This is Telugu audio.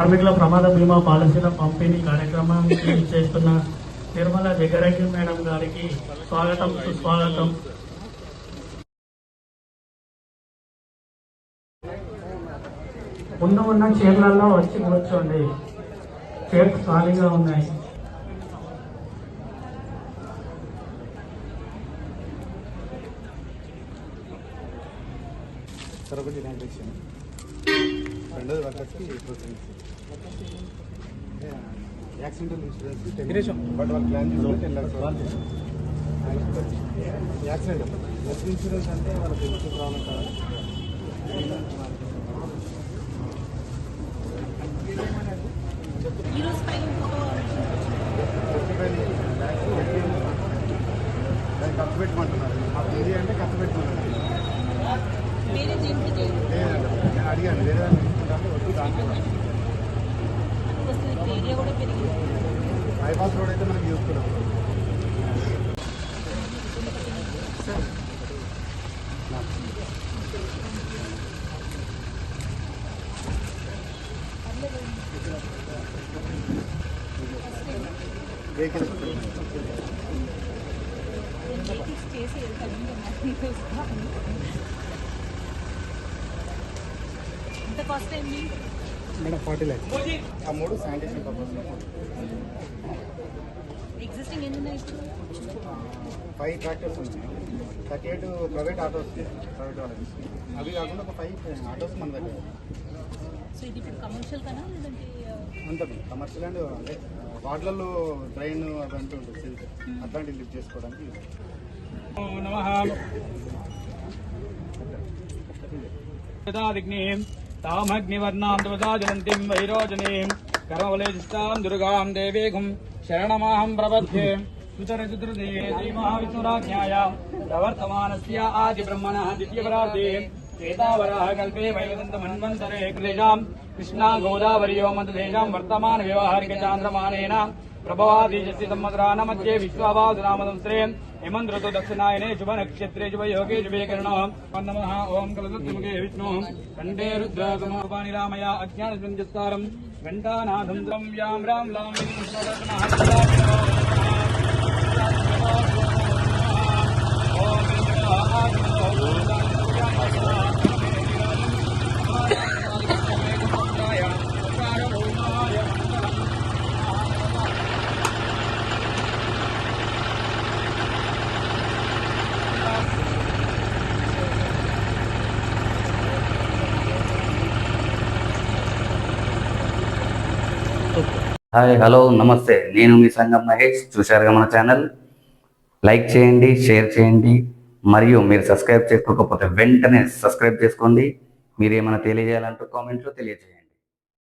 కార్మికుల ప్రమాద బీమా పాలసీల పంపిణీ కార్యక్రమానికి చేస్తున్న నిర్మల జగ్గారెడ్డి మేడం గారికి స్వాగతం, సుస్వాగతం. ముందు ఉన్న చైర్లలో వచ్చి కూర్చోండి, చైర్స్ ఖాళీగా ఉన్నాయి. రెండోది వర్కర్స్కి యాక్సిడెంటల్ ఇన్సూరెన్స్ బట్ వాళ్ళు ప్లాన్ చేసుకుంటే 10 లక్షలు యాక్సిడెంట్ హెల్త్ ఇన్సూరెన్స్ అంటే వాళ్ళకి హెల్త్ ప్రాబ్లం కావాలి. దాన్ని ఖర్చు పెట్టమంటున్నారు. మాకు ఏరియా అంటే ఖర్చు పెట్టమన్నారు. లేదండి, నేను అడిగాను వేరే దాన్ని తీసుకుంటే వద్దు. దాంట్లో బైపాస్ రోడ్ అయితే మనకి యూస్ఫుల్. Vehicles madam 40 lakhs. ఆ 3 శానిటేషన్ పర్పస్. ఎగ్జిస్టింగ్ ఎన్ని ఉన్నాయి? 5 ట్రాక్టర్స్ ఉన్నాయి, 38 ప్రైవేట్ ఆటోస్ ప్రైవేట్ వాళ్ళకి. అవి కాకుండా ఒక 5 ఆటోస్ మన దగ్గర. సో ఇది ఇప్పుడు కమర్షియల్ కన్నా లేదంటే ఉంటుంది? కమర్షియల్ అండ్ అంటే వాటిలలో డ్రైన్ అదంటూ ఉంటుంది, సిల్క్ అట్లాంటివి లిఫ్ట్ చేసుకోవడానికి. तामग्निवर्णां ध्वजाजलन्तीं वैरोजनीं कर्मवलेजिष्टां दुर्गां देवीं शरणमाहं प्रपद्ये सुतरचतुर्दे श्रीमहाविष्णुराज्ञाय प्रवर्तमानस्य आदिब्रह्मणः द्वितीयपरार्धे एतावराः कल्पे वैवदन्तमन्वन्तरे कृतेषां कृष्णा गोदावर्यो मध्यदेशां वर्तमानव्यवहारिकचान्द्रमानेन प्रभवादीशस्य संवत्सराणां मध्ये विश्वावासुनामसंवत्सरे हेमन्त ऋतु दक्षिणायने शुभ नक्षत्रे शुभ योगे शुभे किरणः नमः। ओं कलशमुखे विष्णु कंठे रुद्रसमोपानि रामया अज्ञानसंजस्तारं घण्टानाथं त्रं व्यां रां लां హాయ్, హలో, నమస్తే. నేను మీ సంగం మహేష్. చూశారుగా మన ఛానల్. లైక్ చేయండి, షేర్ చేయండి, మరియు మీరు సబ్స్క్రైబ్ చేసుకోకపోతే వెంటనే సబ్స్క్రైబ్ చేసుకోండి. మీరు ఏమైనా తెలియజేయాలంటూ కామెంట్లో తెలియజేయండి.